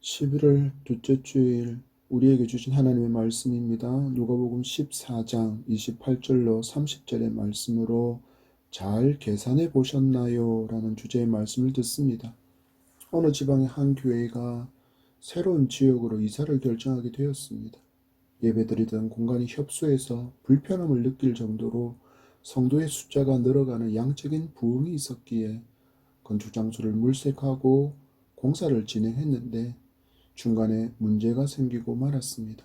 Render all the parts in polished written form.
11월 둘째 주일 우리에게 주신 하나님의 말씀입니다. 누가복음 14장 28절로 30절의 말씀으로 잘 계산해 보셨나요? 라는 주제의 말씀을 듣습니다. 어느 지방의 한 교회가 새로운 지역으로 이사를 결정하게 되었습니다. 예배드리던 공간이 협소해서 불편함을 느낄 정도로 성도의 숫자가 늘어가는 양적인 부흥이 있었기에 건축 장소를 물색하고 공사를 진행했는데 중간에 문제가 생기고 말았습니다.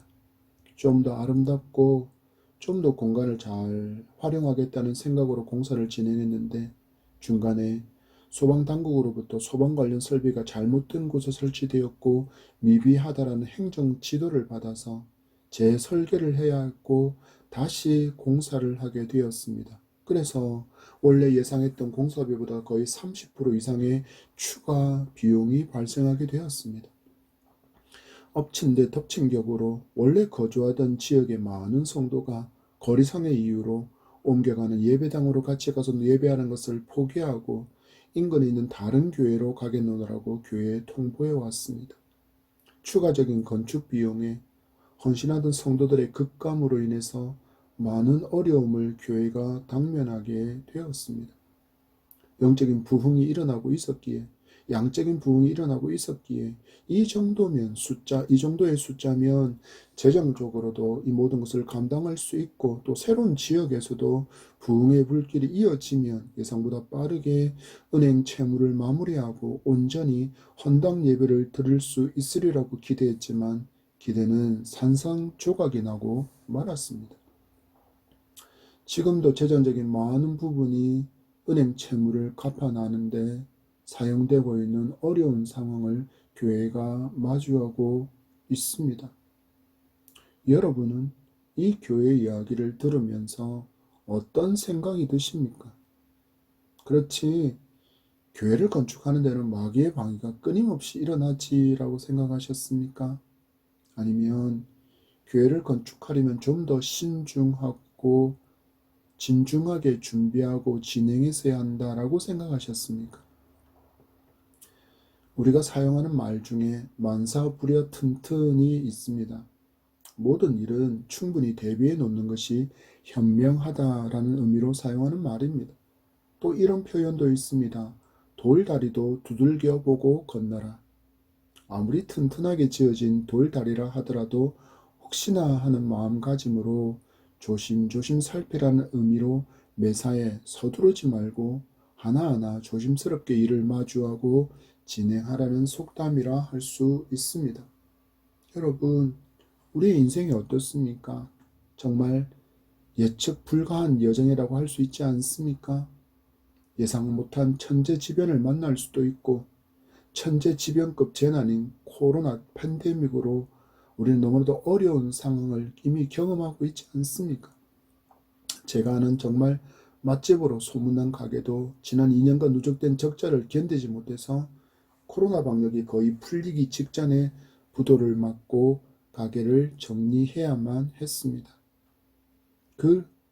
좀 더 아름답고 좀 더 공간을 잘 활용하겠다는 생각으로 공사를 진행했는데 중간에 소방당국으로부터 소방 관련 설비가 잘못된 곳에 설치되었고 미비하다라는 행정 지도를 받아서 재설계를 해야 했고 다시 공사를 하게 되었습니다. 그래서 원래 예상했던 공사비보다 거의 30% 이상의 추가 비용이 발생하게 되었습니다. 엎친 데 덮친 격으로 원래 거주하던 지역의 많은 성도가 거리상의 이유로 옮겨가는 예배당으로 같이 가서 예배하는 것을 포기하고 인근에 있는 다른 교회로 가겠노라고 교회에 통보해 왔습니다. 추가적인 건축 비용에 헌신하던 성도들의 급감으로 인해서 많은 어려움을 교회가 당면하게 되었습니다. 영적인 부흥이 일어나고 있었기에 양적인 부흥이 일어나고 있었기에 이 정도의 숫자면 재정적으로도 이 모든 것을 감당할 수 있고 또 새로운 지역에서도 부흥의 불길이 이어지면 예상보다 빠르게 은행 채무를 마무리하고 온전히 헌당 예배를 드릴 수 있으리라고 기대했지만 기대는 산산조각이 나고 말았습니다. 지금도 재정적인 많은 부분이 은행 채무를 갚아나는데 사용되고 있는 어려운 상황을 교회가 마주하고 있습니다. 여러분은 이 교회 이야기를 들으면서 어떤 생각이 드십니까? 그렇지, 교회를 건축하는 데는 마귀의 방해가 끊임없이 일어나지라고 생각하셨습니까? 아니면 교회를 건축하려면 좀 더 신중하고 진중하게 준비하고 진행했어야 한다라고 생각하셨습니까? 우리가 사용하는 말 중에 만사부려 튼튼이 있습니다. 모든 일은 충분히 대비해 놓는 것이 현명하다라는 의미로 사용하는 말입니다. 또 이런 표현도 있습니다. 돌다리도 두들겨 보고 건너라. 아무리 튼튼하게 지어진 돌다리라 하더라도 혹시나 하는 마음가짐으로 조심조심 살피라는 의미로 매사에 서두르지 말고 하나하나 조심스럽게 일을 마주하고 진행하라는 속담이라 할 수 있습니다. 여러분, 우리의 인생이 어떻습니까? 정말 예측 불가한 여정이라고 할 수 있지 않습니까? 예상 못한 천재지변을 만날 수도 있고 천재지변급 재난인 코로나 팬데믹으로 우리는 너무나도 어려운 상황을 이미 경험하고 있지 않습니까? 제가 아는 정말 맛집으로 소문난 가게도 지난 2년간 누적된 적자를 견디지 못해서 코로나 방역이 거의 풀리기 직전에 부도를 맞고 가게를 정리해야만 했습니다.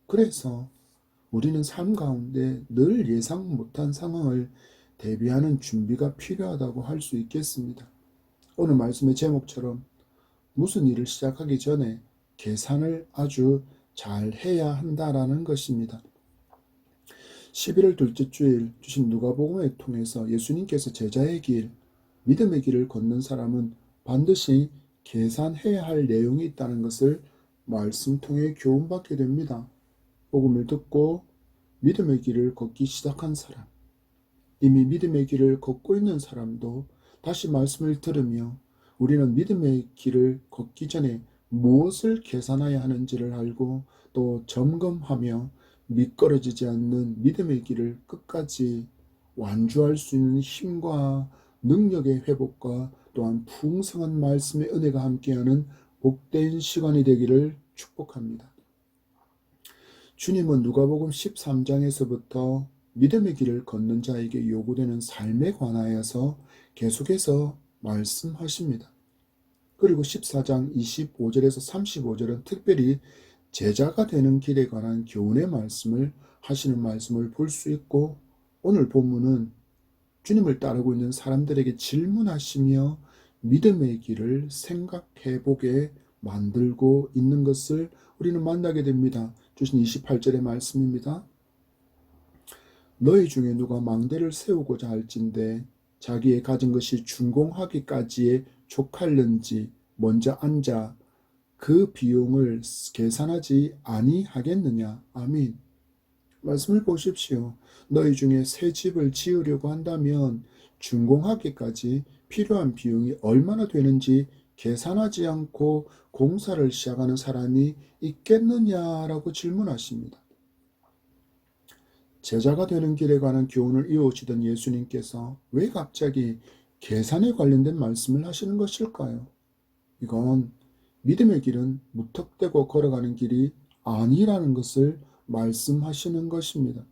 그래서 우리는 삶 가운데 늘 예상 못한 상황을 대비하는 준비가 필요하다고 할 수 있겠습니다. 오늘 말씀의 제목처럼 무슨 일을 시작하기 전에 계산을 아주 잘 해야 한다라는 것입니다. 11월 둘째 주일 주신 누가복음을 통해서 예수님께서 제자의 길, 믿음의 길을 걷는 사람은 반드시 계산해야 할 내용이 있다는 것을 말씀 통해 교훈받게 됩니다. 복음을 듣고 믿음의 길을 걷기 시작한 사람, 이미 믿음의 길을 걷고 있는 사람도 다시 말씀을 들으며 우리는 믿음의 길을 걷기 전에 무엇을 계산해야 하는지를 알고 또 점검하며 미끄러지지 않는 믿음의 길을 끝까지 완주할 수 있는 힘과 능력의 회복과 또한 풍성한 말씀의 은혜가 함께하는 복된 시간이 되기를 축복합니다. 주님은 누가복음 13장에서부터 믿음의 길을 걷는 자에게 요구되는 삶에 관하여서 계속해서 말씀하십니다. 그리고 14장 25절에서 35절은 특별히 제자가 되는 길에 관한 교훈의 말씀을 하시는 말씀을 볼 수 있고, 오늘 본문은 주님을 따르고 있는 사람들에게 질문하시며 믿음의 길을 생각해 보게 만들고 있는 것을 우리는 만나게 됩니다. 주신 28절의 말씀입니다. 너희 중에 누가 망대를 세우고자 할진대 자기의 가진 것이 준공하기까지에 족할는지 먼저 앉아 그 비용을 계산하지 아니하겠느냐. 아멘. 말씀을 보십시오. 너희 중에 새 집을 지으려고 한다면 준공하기까지 필요한 비용이 얼마나 되는지 계산하지 않고 공사를 시작하는 사람이 있겠느냐라고 질문하십니다. 제자가 되는 길에 관한 교훈을 이어오시던 예수님께서 왜 갑자기 계산에 관련된 말씀을 하시는 것일까요? 이건 믿음의 길은 무턱대고 걸어가는 길이 아니라는 것을 말씀하시는 것입니다.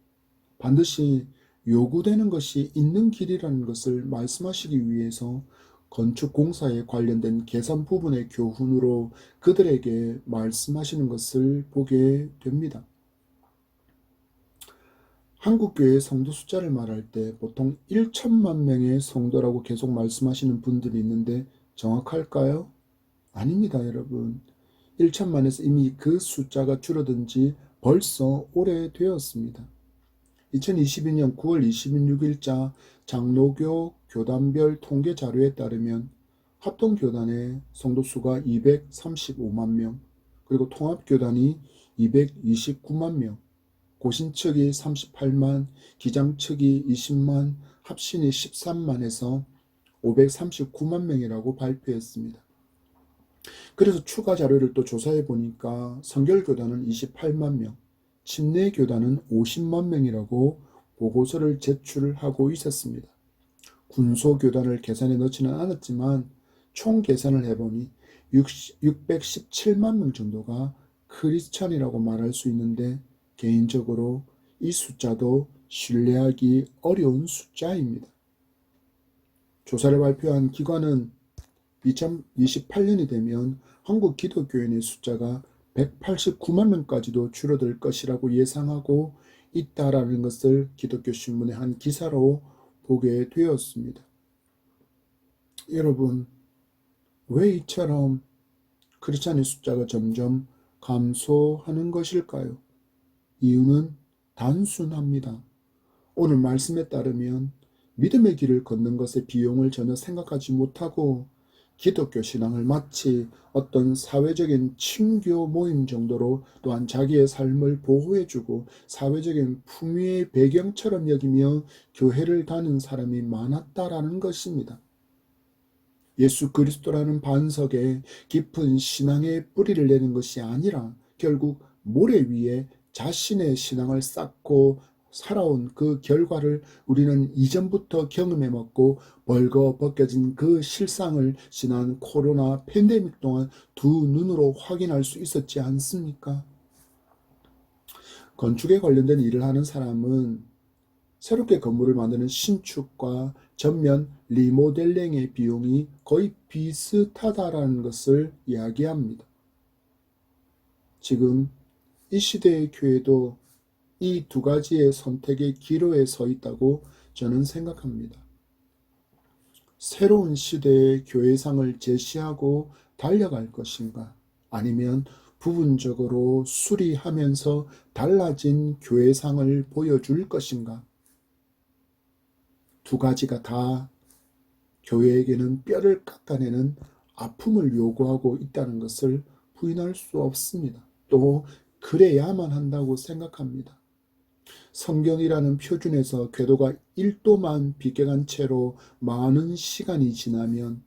반드시 요구되는 것이 있는 길이라는 것을 말씀하시기 위해서 건축공사에 관련된 계산 부분의 교훈으로 그들에게 말씀하시는 것을 보게 됩니다. 한국교회 성도 숫자를 말할 때 보통 1천만 명의 성도라고 계속 말씀하시는 분들이 있는데 정확할까요? 아닙니다, 여러분. 1천만에서 이미 그 숫자가 줄어든 지 벌써 오래되었습니다. 2022년 9월 26일자 장로교 교단별 통계 자료에 따르면 합동교단의 성도수가 235만 명, 그리고 통합교단이 229만 명, 고신 측이 38만, 기장 측이 20만, 합신이 13만에서 539만 명이라고 발표했습니다. 그래서 추가 자료를 또 조사해 보니까 성결교단은 28만 명, 침례교단은 50만 명이라고 보고서를 제출하고 있었습니다. 군소교단을 계산에 넣지는 않았지만 총 계산을 해보니 617만 명 정도가 크리스찬이라고 말할 수 있는데 개인적으로 이 숫자도 신뢰하기 어려운 숫자입니다. 조사를 발표한 기관은 2028년이 되면 한국 기독교인의 숫자가 189만 명까지도 줄어들 것이라고 예상하고 있다라는 것을 기독교 신문의 한 기사로 보게 되었습니다. 여러분, 왜 이처럼 크리스찬의 숫자가 점점 감소하는 것일까요? 이유는 단순합니다. 오늘 말씀에 따르면 믿음의 길을 걷는 것의 비용을 전혀 생각하지 못하고 기독교 신앙을 마치 어떤 사회적인 친교 모임 정도로 또한 자기의 삶을 보호해주고 사회적인 풍요의 배경처럼 여기며 교회를 다니는 사람이 많았다라는 것입니다. 예수 그리스도라는 반석에 깊은 신앙의 뿌리를 내는 것이 아니라 결국 모래 위에 자신의 신앙을 쌓고 살아온 그 결과를 우리는 이전부터 경험해 먹고 벌거벗겨진 그 실상을 지난 코로나 팬데믹 동안 두 눈으로 확인할 수 있었지 않습니까? 건축에 관련된 일을 하는 사람은 새롭게 건물을 만드는 신축과 전면 리모델링의 비용이 거의 비슷하다라는 것을 이야기합니다. 지금 이 시대의 교회도 이 두 가지의 선택의 기로에 서 있다고 저는 생각합니다. 새로운 시대의 교회상을 제시하고 달려갈 것인가? 아니면 부분적으로 수리하면서 달라진 교회상을 보여줄 것인가? 두 가지가 다 교회에게는 뼈를 깎아내는 아픔을 요구하고 있다는 것을 부인할 수 없습니다. 또 그래야만 한다고 생각합니다. 성경이라는 표준에서 궤도가 1도만 비껴간 채로 많은 시간이 지나면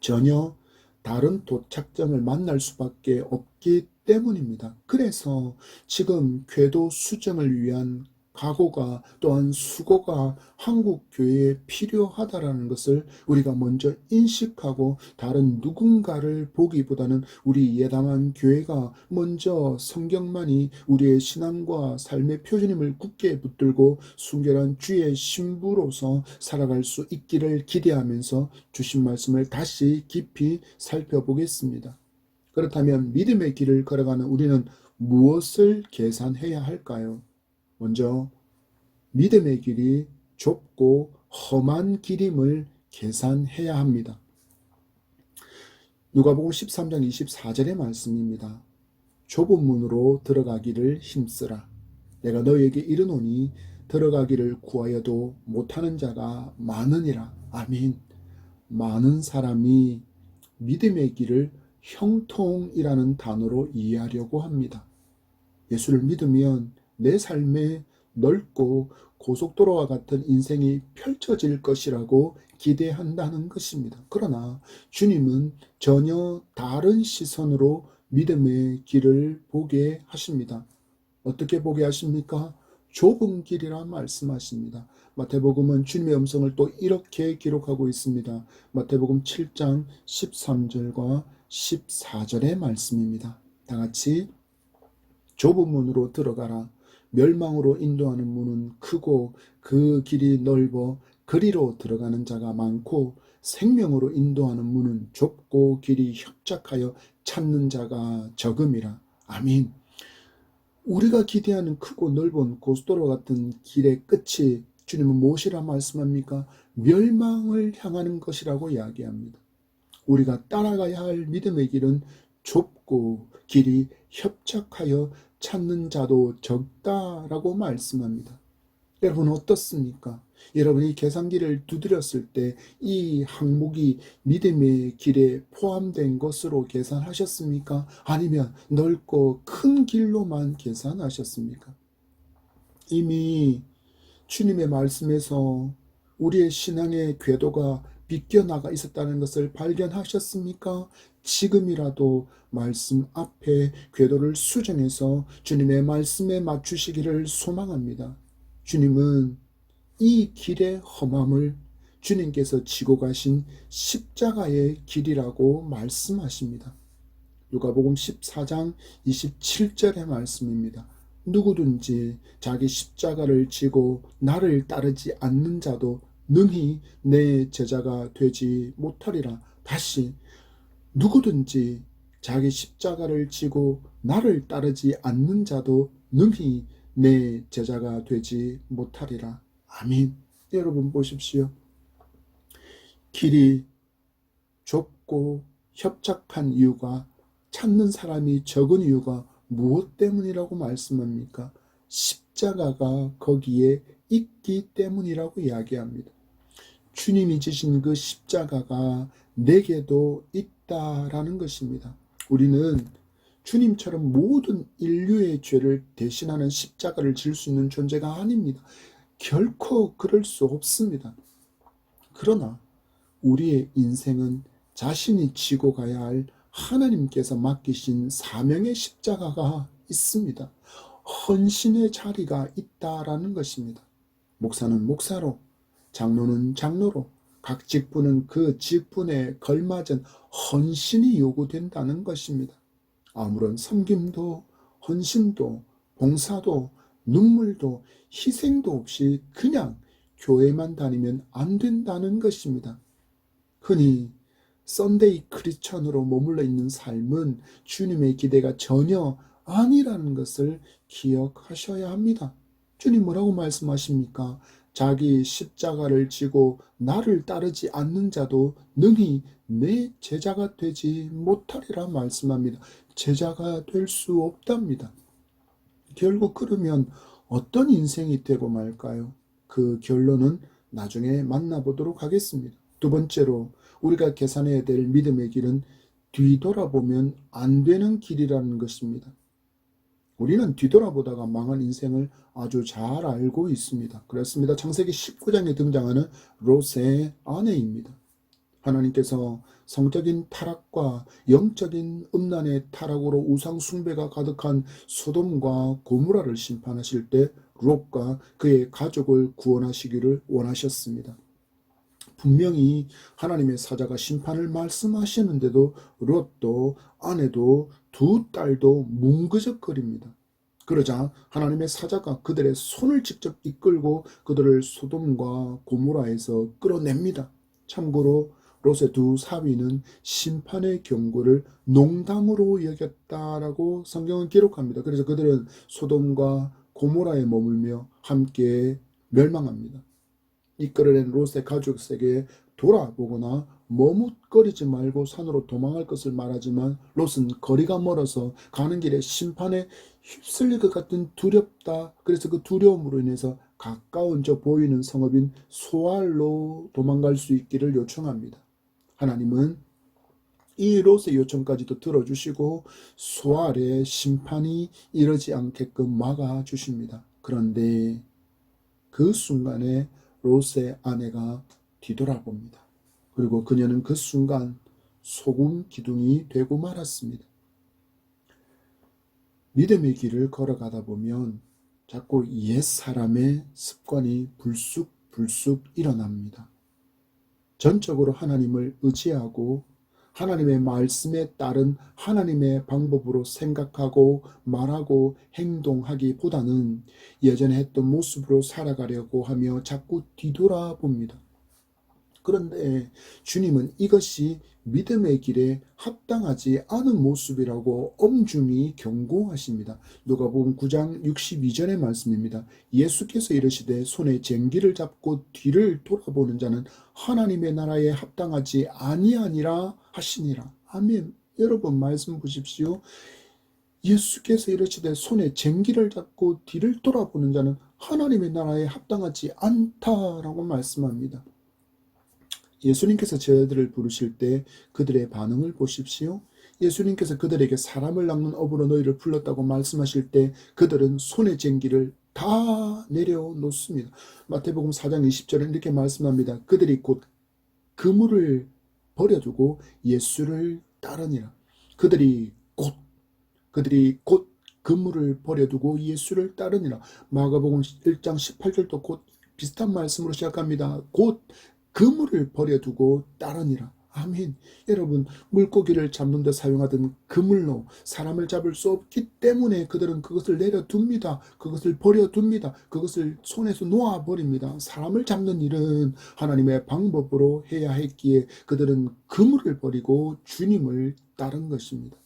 전혀 다른 도착점을 만날 수밖에 없기 때문입니다. 그래서 지금 궤도 수정을 위한 각오가 또한 수고가 한국 교회에 필요하다라는 것을 우리가 먼저 인식하고 다른 누군가를 보기보다는 우리 예담한 교회가 먼저 성경만이 우리의 신앙과 삶의 표준임을 굳게 붙들고 순결한 주의 신부로서 살아갈 수 있기를 기대하면서 주신 말씀을 다시 깊이 살펴보겠습니다. 그렇다면 믿음의 길을 걸어가는 우리는 무엇을 계산해야 할까요? 먼저 믿음의 길이 좁고 험한 길임을 계산해야 합니다. 누가복음 13장 24절의 말씀입니다. 좁은 문으로 들어가기를 힘쓰라. 내가 너희에게 이르노니 들어가기를 구하여도 못하는 자가 많으니라. 아멘. 많은 사람이 믿음의 길을 형통이라는 단어로 이해하려고 합니다. 예수를 믿으면 내 삶에 넓고 고속도로와 같은 인생이 펼쳐질 것이라고 기대한다는 것입니다. 그러나 주님은 전혀 다른 시선으로 믿음의 길을 보게 하십니다. 어떻게 보게 하십니까? 좁은 길이라 말씀하십니다. 마태복음은 주님의 음성을 또 이렇게 기록하고 있습니다. 마태복음 7장 13절과 14절의 말씀입니다. 다 같이 좁은 문으로 들어가라. 멸망으로 인도하는 문은 크고 그 길이 넓어 그리로 들어가는 자가 많고 생명으로 인도하는 문은 좁고 길이 협착하여 찾는 자가 적음이라. 아멘. 우리가 기대하는 크고 넓은 고속도로 같은 길의 끝이 주님은 무엇이라 말씀합니까? 멸망을 향하는 것이라고 이야기합니다. 우리가 따라가야 할 믿음의 길은 좁고 길이 협착하여 찾는 자도 적다라고 말씀합니다. 여러분 어떻습니까? 여러분이 계산기를 두드렸을 때 이 항목이 믿음의 길에 포함된 것으로 계산하셨습니까? 아니면 넓고 큰 길로만 계산하셨습니까? 이미 주님의 말씀에서 우리의 신앙의 궤도가 비껴나가 있었다는 것을 발견하셨습니까? 지금이라도 말씀 앞에 궤도를 수정해서 주님의 말씀에 맞추시기를 소망합니다. 주님은 이 길의 험함을 주님께서 지고 가신 십자가의 길이라고 말씀하십니다. 누가복음 14장 27절의 말씀입니다. 누구든지 자기 십자가를 지고 나를 따르지 않는 자도 능히 내 제자가 되지 못하리라. 다시 누구든지 자기 십자가를 지고 나를 따르지 않는 자도 능히 내 제자가 되지 못하리라. 아멘. 여러분 보십시오. 길이 좁고 협착한 이유가, 찾는 사람이 적은 이유가 무엇 때문이라고 말씀합니까? 십자가가 거기에 있기 때문이라고 이야기합니다. 주님이 지신 그 십자가가 내게도 있다라는 것입니다. 우리는 주님처럼 모든 인류의 죄를 대신하는 십자가를 질 수 있는 존재가 아닙니다. 결코 그럴 수 없습니다. 그러나 우리의 인생은 자신이 지고 가야 할 하나님께서 맡기신 사명의 십자가가 있습니다. 헌신의 자리가 있다라는 것입니다. 목사는 목사로, 장로는 장로로, 각 직분은 그 직분에 걸맞은 헌신이 요구된다는 것입니다. 아무런 섬김도, 헌신도, 봉사도, 눈물도, 희생도 없이 그냥 교회만 다니면 안 된다는 것입니다. 흔히 썬데이 크리스천으로 머물러 있는 삶은 주님의 기대가 전혀 아니라는 것을 기억하셔야 합니다. 주님 뭐라고 말씀하십니까? 자기 십자가를 지고 나를 따르지 않는 자도 능히 내 제자가 되지 못하리라 말씀합니다. 제자가 될 수 없답니다. 결국 그러면 어떤 인생이 되고 말까요? 그 결론은 나중에 만나보도록 하겠습니다. 두 번째로 우리가 계산해야 될 믿음의 길은 뒤돌아보면 안 되는 길이라는 것입니다. 우리는 뒤돌아보다가 망한 인생을 아주 잘 알고 있습니다. 그렇습니다. 창세기 19장에 등장하는 롯의 아내입니다. 하나님께서 성적인 타락과 영적인 음란의 타락으로 우상 숭배가 가득한 소돔과 고모라를 심판하실 때 롯과 그의 가족을 구원하시기를 원하셨습니다. 분명히 하나님의 사자가 심판을 말씀하시는데도 롯도 아내도 두 딸도 뭉그적거립니다. 그러자 하나님의 사자가 그들의 손을 직접 이끌고 그들을 소돔과 고모라에서 끌어냅니다. 참고로 롯의 두 사위는 심판의 경고를 농담으로 여겼다라고 성경은 기록합니다. 그래서 그들은 소돔과 고모라에 머물며 함께 멸망합니다. 이끌어낸 롯의 가족에게 돌아보거나 머뭇거리지 말고 산으로 도망할 것을 말하지만 롯은 거리가 멀어서 가는 길에 심판에 휩쓸릴 것 같은 두렵다. 그래서 그 두려움으로 인해서 가까운 저 보이는 성읍인 소알로 도망갈 수 있기를 요청합니다. 하나님은 이 롯의 요청까지도 들어주시고 소알의 심판이 이르지 않게끔 막아주십니다. 그런데 그 순간에 롯의 아내가 뒤돌아봅니다. 그리고 그녀는 그 순간 소금 기둥이 되고 말았습니다. 믿음의 길을 걸어가다 보면 자꾸 옛사람의 습관이 불쑥 일어납니다. 전적으로 하나님을 의지하고 하나님의 말씀에 따른 하나님의 방법으로 생각하고 말하고 행동하기보다는 예전에 했던 모습으로 살아가려고 하며 자꾸 뒤돌아봅니다. 그런데 주님은 이것이 믿음의 길에 합당하지 않은 모습이라고 엄중히 경고하십니다. 누가복음 9장 62절의 말씀입니다. 예수께서 이르시되 손에 쟁기를 잡고 뒤를 돌아보는 자는 하나님의 나라에 합당하지 아니하니라 하시니라. 아멘. 여러분 말씀 보십시오. 예수께서 이르시되 손에 쟁기를 잡고 뒤를 돌아보는 자는 하나님의 나라에 합당하지 않다라고 말씀합니다. 예수님께서 저희들을 부르실 때 그들의 반응을 보십시오. 예수님께서 그들에게 사람을 낚는 업으로 너희를 불렀다고 말씀하실 때 그들은 손에 쟁기를 다 내려놓습니다. 마태복음 4장 20절은 이렇게 말씀합니다. 그들이 곧 그물을 버려두고 예수를 따르니라. 그들이 곧 그물을 버려두고 예수를 따르니라. 마가복음 1장 18절도 곧 비슷한 말씀으로 시작합니다. 곧 그물을 버려두고 따르니라. 아멘. 여러분, 물고기를 잡는 데 사용하던 그물로 사람을 잡을 수 없기 때문에 그들은 그것을 내려둡니다. 그것을 버려둡니다. 그것을 손에서 놓아버립니다. 사람을 잡는 일은 하나님의 방법으로 해야 했기에 그들은 그물을 버리고 주님을 따른 것입니다.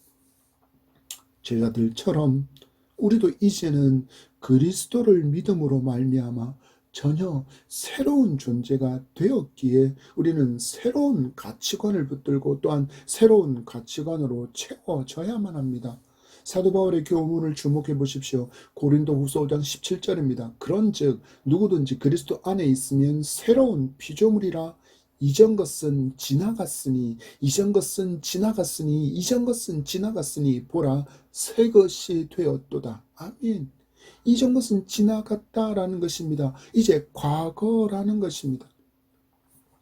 제자들처럼 우리도 이제는 그리스도를 믿음으로 말미암아 전혀 새로운 존재가 되었기에 우리는 새로운 가치관을 붙들고 또한 새로운 가치관으로 채워져야만 합니다. 사도 바울의 교훈을 주목해 보십시오. 고린도후서 5장 17절입니다. 그런즉 누구든지 그리스도 안에 있으면 새로운 피조물이라. 이전 것은 지나갔으니 보라 새 것이 되었도다. 아멘. 이전 것은 지나갔다라는 것입니다. 이제 과거라는 것입니다.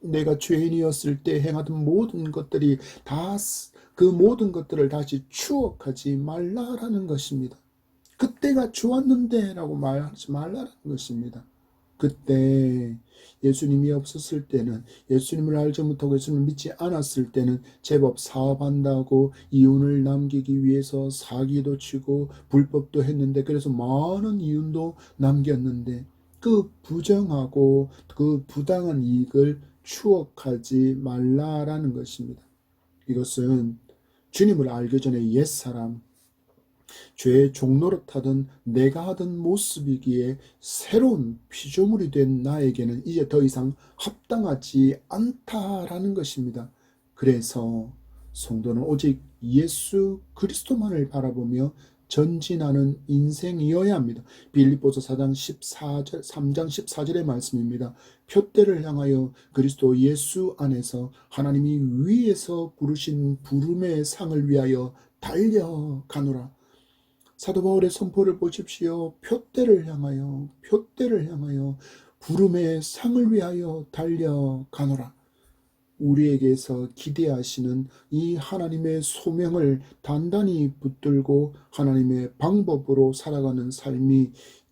내가 죄인이었을 때 행하던 모든 것들이 다 그 모든 것들을 다시 추억하지 말라라는 것입니다. 그때가 좋았는데 라고 말하지 말라라는 것입니다. 그때 예수님이 없었을 때는, 예수님을 알지 못하고 예수님을 믿지 않았을 때는 제법 사업한다고 이윤을 남기기 위해서 사기도 치고 불법도 했는데, 그래서 많은 이윤도 남겼는데 그 부정하고 그 부당한 이익을 추억하지 말라라는 것입니다. 이것은 주님을 알기 전에 옛사람, 죄의 종노릇하던 내가 하던 모습이기에 새로운 피조물이 된 나에게는 이제 더 이상 합당하지 않다라는 것입니다. 그래서 성도는 오직 예수 그리스도만을 바라보며 전진하는 인생이어야 합니다. 빌립보서 4장 14절, 3장 14절의 말씀입니다. 표대를 향하여 그리스도 예수 안에서 하나님이 위에서 부르신 부름의 상을 위하여 달려가노라. 사도 바울의 선포를 보십시오. 표대를 향하여 부름의 상을 위하여 달려가노라. 우리에게서 기대하시는 이 하나님의 소명을 단단히 붙들고 하나님의 방법으로 살아가는 삶이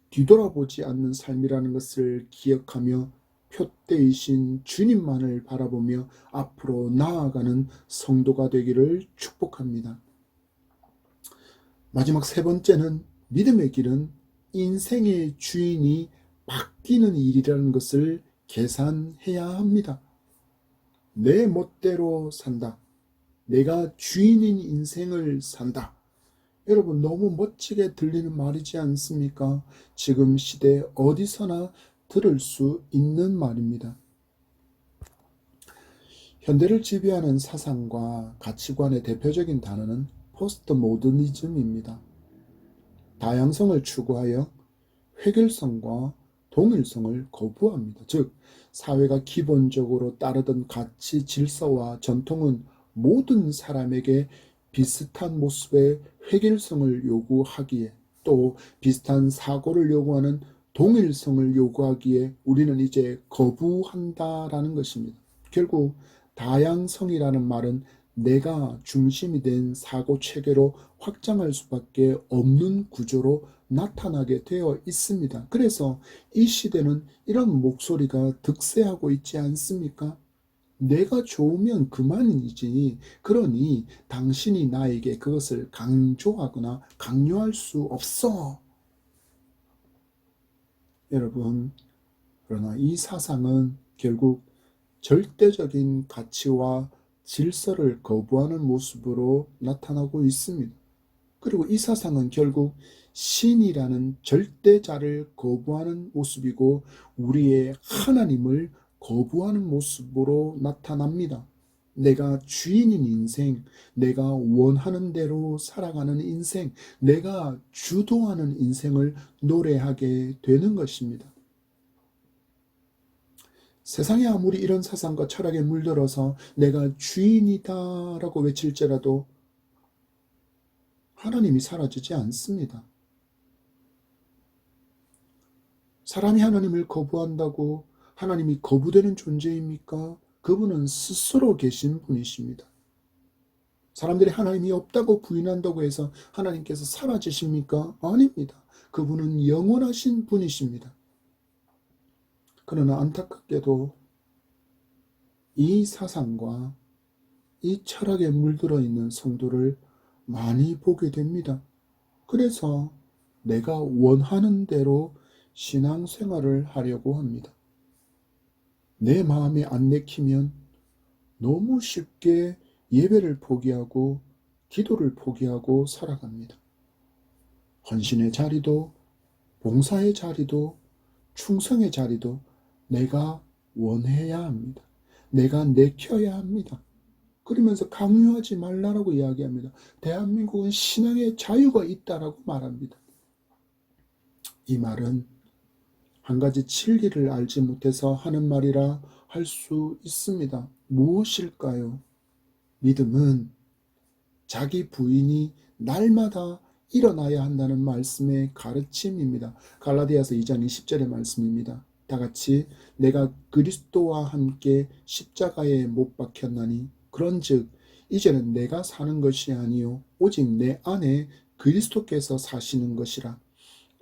뒤돌아보지 않는 삶이라는 것을 기억하며 표대이신 주님만을 바라보며 앞으로 나아가는 성도가 되기를 축복합니다. 마지막 세 번째는 믿음의 길은 인생의 주인이 바뀌는 일이라는 것을 계산해야 합니다. 내 멋대로 산다. 내가 주인인 인생을 산다. 여러분, 너무 멋지게 들리는 말이지 않습니까? 지금 시대 어디서나 들을 수 있는 말입니다. 현대를 지배하는 사상과 가치관의 대표적인 단어는 포스트 모더니즘입니다. 다양성을 추구하여 획일성과 동일성을 거부합니다. 즉, 사회가 기본적으로 따르던 가치, 질서와 전통은 모든 사람에게 비슷한 모습의 획일성을 요구하기에, 또 비슷한 사고를 요구하는 동일성을 요구하기에 우리는 이제 거부한다라는 것입니다. 결국 다양성이라는 말은 내가 중심이 된 사고 체계로 확장할 수밖에 없는 구조로 나타나게 되어 있습니다. 그래서 이 시대는 이런 목소리가 득세하고 있지 않습니까? 내가 좋으면 그만이지. 그러니 당신이 나에게 그것을 강조하거나 강요할 수 없어. 여러분, 그러나 이 사상은 결국 절대적인 가치와 질서를 거부하는 모습으로 나타나고 있습니다. 그리고 이 사상은 결국 신이라는 절대자를 거부하는 모습이고 우리의 하나님을 거부하는 모습으로 나타납니다. 내가 주인인 인생, 내가 원하는 대로 살아가는 인생, 내가 주도하는 인생을 노래하게 되는 것입니다. 세상에 아무리 이런 사상과 철학에 물들어서 내가 주인이다라고 외칠지라도 하나님이 사라지지 않습니다. 사람이 하나님을 거부한다고 하나님이 거부되는 존재입니까? 그분은 스스로 계신 분이십니다. 사람들이 하나님이 없다고 부인한다고 해서 하나님께서 사라지십니까? 아닙니다. 그분은 영원하신 분이십니다. 그러나 안타깝게도 이 사상과 이 철학에 물들어 있는 성도를 많이 보게 됩니다. 그래서 내가 원하는 대로 신앙생활을 하려고 합니다. 내 마음에 안 내키면 너무 쉽게 예배를 포기하고 기도를 포기하고 살아갑니다. 헌신의 자리도 봉사의 자리도 충성의 자리도 내가 원해야 합니다. 내가 내켜야 합니다. 그러면서 강요하지 말라라고 이야기합니다. 대한민국은 신앙의 자유가 있다라고 말합니다. 이 말은 한 가지 진리를 알지 못해서 하는 말이라 할 수 있습니다. 무엇일까요? 믿음은 자기 부인이 날마다 일어나야 한다는 말씀의 가르침입니다. 갈라디아서 2장 20절의 말씀입니다. 다 같이 내가 그리스도와 함께 십자가에 못 박혔나니 그런즉 이제는 내가 사는 것이 아니요 오직 내 안에 그리스도께서 사시는 것이라.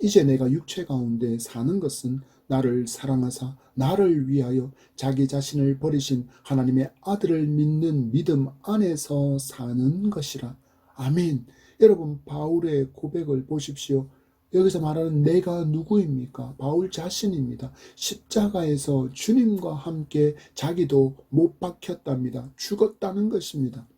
이제 내가 육체 가운데 사는 것은 나를 사랑하사 나를 위하여 자기 자신을 버리신 하나님의 아들을 믿는 믿음 안에서 사는 것이라. 아멘. 여러분, 바울의 고백을 보십시오. 여기서 말하는 내가 누구입니까? 바울 자신입니다. 십자가에서 주님과 함께 자기도 못 박혔답니다. 죽었다는 것입니다.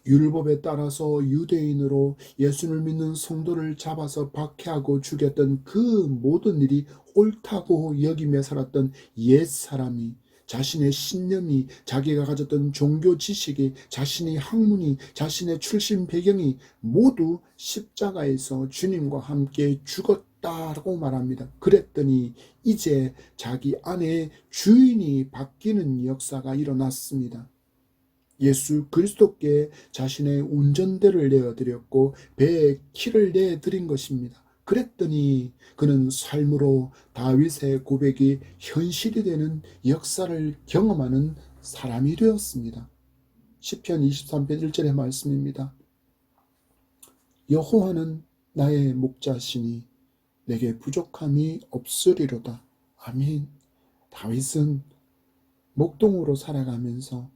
율법에 따라서 유대인으로 예수를 믿는 성도를 잡아서 박해하고 죽였던 그 모든 일이 옳다고 여기며 살았던 옛사람이 자신의 신념이 자기가 가졌던 종교 지식이 자신의 학문이 자신의 출신 배경이 모두 십자가에서 주님과 함께 죽었다라고 말합니다. 그랬더니 이제 자기 안에 주인이 바뀌는 역사가 일어났습니다. 예수 그리스도께 자신의 운전대를 내어드렸고 배에 키를 내드린 것입니다. 그랬더니 그는 삶으로 다윗의 고백이 현실이 되는 역사를 경험하는 사람이 되었습니다. 시편 23편 1절의 말씀입니다. 여호와는 나의 목자시니 내게 부족함이 없으리로다. 아멘. 다윗은 목동으로 살아가면서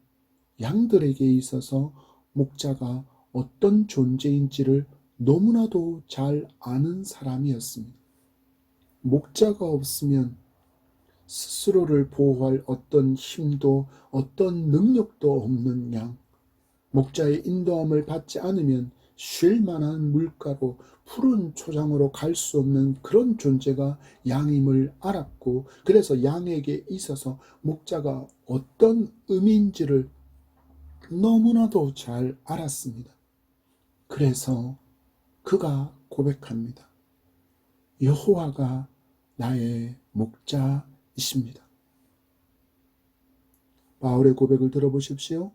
양들에게 있어서 목자가 어떤 존재인지를 너무나도 잘 아는 사람이었습니다. 목자가 없으면 스스로를 보호할 어떤 힘도 어떤 능력도 없는 양, 목자의 인도함을 받지 않으면 쉴 만한 물가로 푸른 초장으로 갈 수 없는 그런 존재가 양임을 알았고, 그래서 양에게 있어서 목자가 어떤 의미인지를 너무나도 잘 알았습니다. 그래서 그가 고백합니다. 여호와가 나의 목자이십니다. 바울의 고백을 들어보십시오.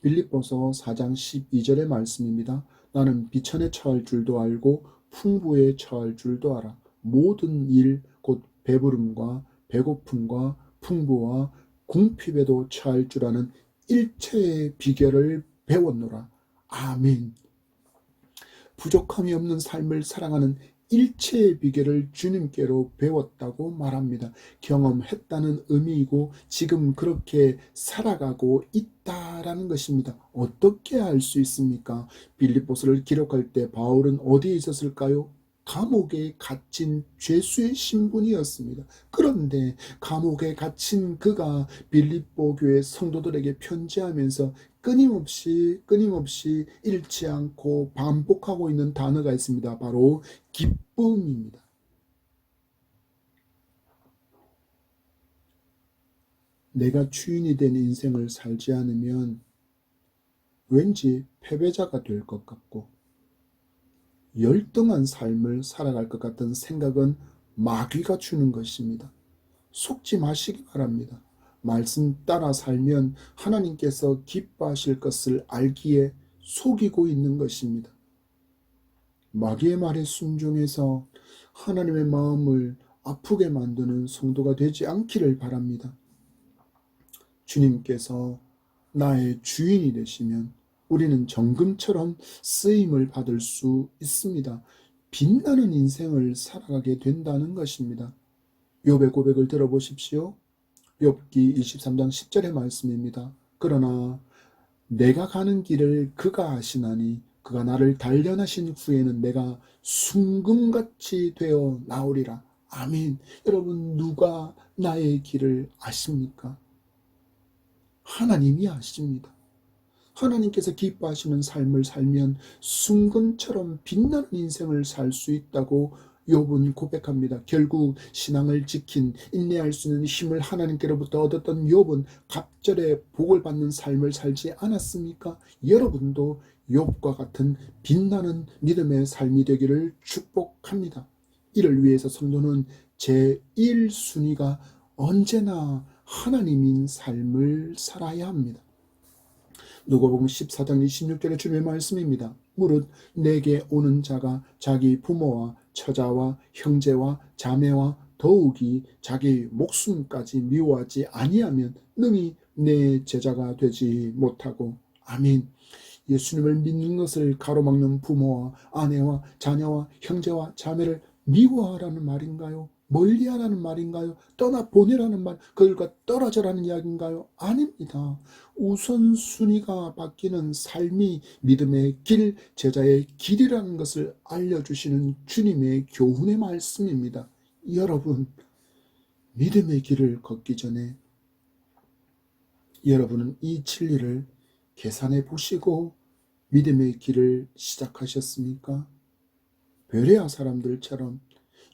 빌립보서 4장 12절의 말씀입니다. 나는 비천에 처할 줄도 알고 풍부에 처할 줄도 알아. 모든 일 곧 배부름과 배고픔과 풍부와 궁핍에도 처할 줄 아는 일체의 비결을 배웠노라. 아멘. 부족함이 없는 삶을 살아가는 일체의 비결을 주님께로 배웠다고 말합니다. 경험했다는 의미이고 지금 그렇게 살아가고 있다라는 것입니다. 어떻게 알 수 있습니까? 빌립보서를 기록할 때 바울은 어디에 있었을까요? 감옥에 갇힌 죄수의 신분이었습니다. 그런데 감옥에 갇힌 그가 빌립보 교회 성도들에게 편지하면서 끊임없이 잃지 않고 반복하고 있는 단어가 있습니다. 바로 기쁨입니다. 내가 주인이 된 인생을 살지 않으면 왠지 패배자가 될 것 같고 열등한 삶을 살아갈 것 같은 생각은 마귀가 주는 것입니다. 속지 마시기 바랍니다. 말씀 따라 살면 하나님께서 기뻐하실 것을 알기에 속이고 있는 것입니다. 마귀의 말에 순종해서 하나님의 마음을 아프게 만드는 성도가 되지 않기를 바랍니다. 주님께서 나의 주인이 되시면 우리는 정금처럼 쓰임을 받을 수 있습니다. 빛나는 인생을 살아가게 된다는 것입니다. 욥의 고백을 들어보십시오. 욥기 23장 10절의 말씀입니다. 그러나 내가 가는 길을 그가 아시나니 그가 나를 단련하신 후에는 내가 순금같이 되어 나오리라. 아멘. 여러분, 누가 나의 길을 아십니까? 하나님이 아십니다. 하나님께서 기뻐하시는 삶을 살면 순금처럼 빛나는 인생을 살 수 있다고 욥은 고백합니다. 결국 신앙을 지킨 인내할 수 있는 힘을 하나님께로부터 얻었던 욥은 갑절에 복을 받는 삶을 살지 않았습니까? 여러분도 욥과 같은 빛나는 믿음의 삶이 되기를 축복합니다. 이를 위해서 성도는 제1순위가 언제나 하나님인 삶을 살아야 합니다. 누가복음 14장 26절의 주님의 말씀입니다. 무릇 내게 오는 자가 자기 부모와 처자와 형제와 자매와 더욱이 자기 목숨까지 미워하지 아니하면 능히 내 제자가 되지 못하고. 아멘. 예수님을 믿는 것을 가로막는 부모와 아내와 자녀와 형제와 자매를 미워하라는 말인가요? 멀리하라는 말인가요? 떠나보내라는 말, 그들과 떨어져라는 이야기인가요? 아닙니다. 우선순위가 바뀌는 삶이 믿음의 길, 제자의 길이라는 것을 알려주시는 주님의 교훈의 말씀입니다. 여러분, 믿음의 길을 걷기 전에 여러분은 이 진리를 계산해 보시고 믿음의 길을 시작하셨습니까? 베레아 사람들처럼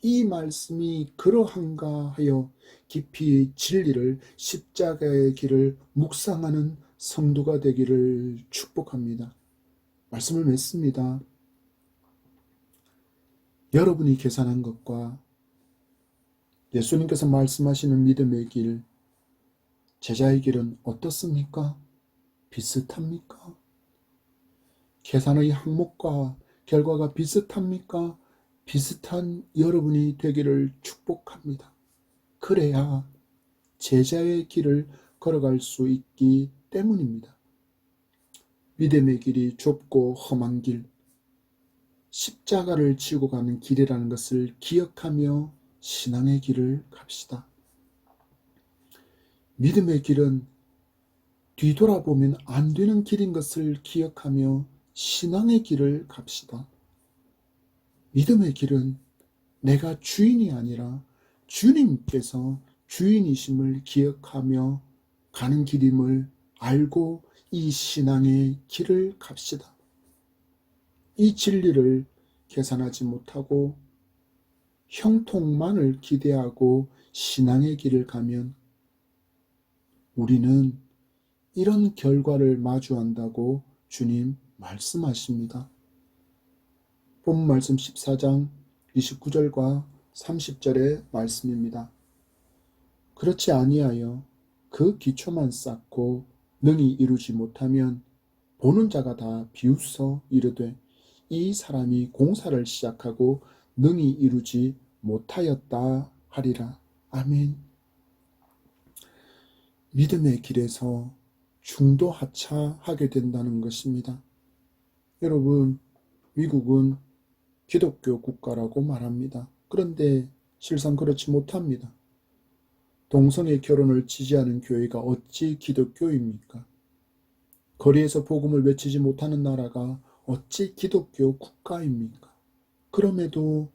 이 말씀이 그러한가 하여 깊이 진리를, 십자가의 길을 묵상하는 성도가 되기를 축복합니다. 말씀을 맺습니다. 여러분이 계산한 것과 예수님께서 말씀하시는 믿음의 길, 제자의 길은 어떻습니까? 비슷합니까? 계산의 항목과 결과가 비슷합니까? 비슷한 여러분이 되기를 축복합니다. 그래야 제자의 길을 걸어갈 수 있기 때문입니다. 믿음의 길이 좁고 험한 길, 십자가를 지고 가는 길이라는 것을 기억하며 신앙의 길을 갑시다. 믿음의 길은 뒤돌아보면 안 되는 길인 것을 기억하며 신앙의 길을 갑시다. 믿음의 길은 내가 주인이 아니라 주님께서 주인이심을 기억하며 가는 길임을 알고 이 신앙의 길을 갑시다. 이 진리를 계산하지 못하고 형통만을 기대하고 신앙의 길을 가면 우리는 이런 결과를 마주한다고 주님 말씀하십니다. 본 말씀 14장 29절과 30절의 말씀입니다. 그렇지 아니하여 그 기초만 쌓고 능히 이루지 못하면 보는 자가 다 비웃어 이르되 이 사람이 공사를 시작하고 능히 이루지 못하였다 하리라. 아멘. 믿음의 길에서 중도하차하게 된다는 것입니다. 여러분, 미국은 기독교 국가라고 말합니다. 그런데 실상 그렇지 못합니다. 동성애 결혼을 지지하는 교회가 어찌 기독교입니까? 거리에서 복음을 외치지 못하는 나라가 어찌 기독교 국가입니까? 그럼에도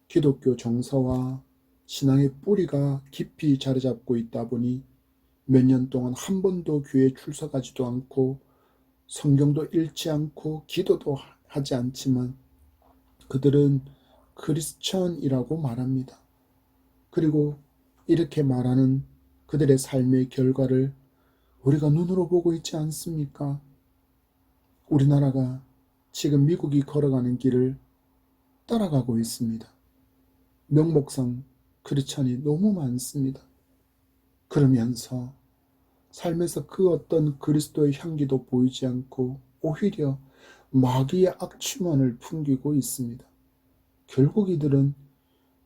기독교 정서와 신앙의 뿌리가 깊이 자리 잡고 있다 보니 몇 년 동안 한 번도 교회에 출석하지도 않고 성경도 읽지 않고 기도도 하지 않지만 그들은 크리스천이라고 말합니다. 그리고 이렇게 말하는 그들의 삶의 결과를 우리가 눈으로 보고 있지 않습니까? 우리나라가 지금 미국이 걸어가는 길을 따라가고 있습니다. 명목상 크리스천이 너무 많습니다. 그러면서 삶에서 그 어떤 그리스도의 향기도 보이지 않고 오히려 마귀의 악취만을 풍기고 있습니다. 결국 이들은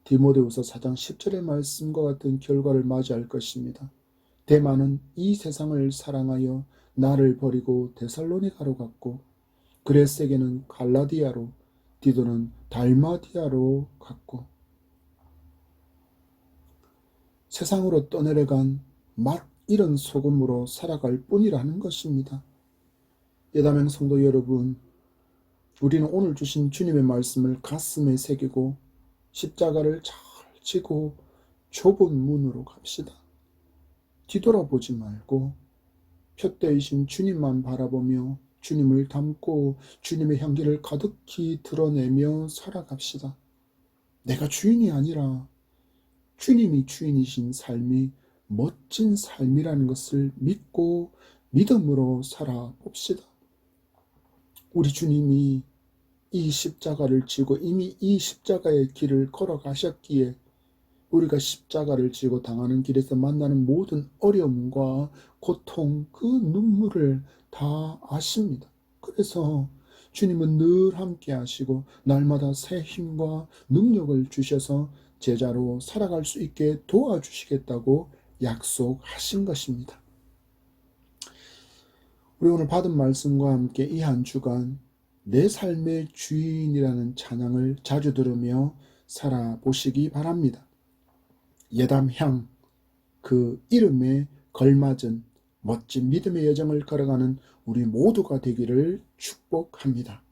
디모데후서 4장 10절의 말씀과 같은 결과를 맞이할 것입니다. 데마는 이 세상을 사랑하여 나를 버리고 데살로니가로 갔고 그레스에게는 갈라디아로 디도는 달마디아로 갔고 세상으로 떠내려간 맛 잃은 소금으로 살아갈 뿐이라는 것입니다. 예다명 성도 여러분, 우리는 오늘 주신 주님의 말씀을 가슴에 새기고 십자가를 잘 지고 좁은 문으로 갑시다. 뒤돌아보지 말고 표대이신 주님만 바라보며 주님을 닮고 주님의 향기를 가득히 드러내며 살아갑시다. 내가 주인이 아니라 주님이 주인이신 삶이 멋진 삶이라는 것을 믿고 믿음으로 살아봅시다. 우리 주님이 이 십자가를 지고 이미 이 십자가의 길을 걸어가셨기에 우리가 십자가를 지고 당하는 길에서 만나는 모든 어려움과 고통, 그 눈물을 다 아십니다. 그래서 주님은 늘 함께 하시고 날마다 새 힘과 능력을 주셔서 제자로 살아갈 수 있게 도와주시겠다고 약속하신 것입니다. 우리 오늘 받은 말씀과 함께 이 한 주간 내 삶의 주인이라는 찬양을 자주 들으며 살아보시기 바랍니다. 예담향, 그 이름에 걸맞은 멋진 믿음의 여정을 걸어가는 우리 모두가 되기를 축복합니다.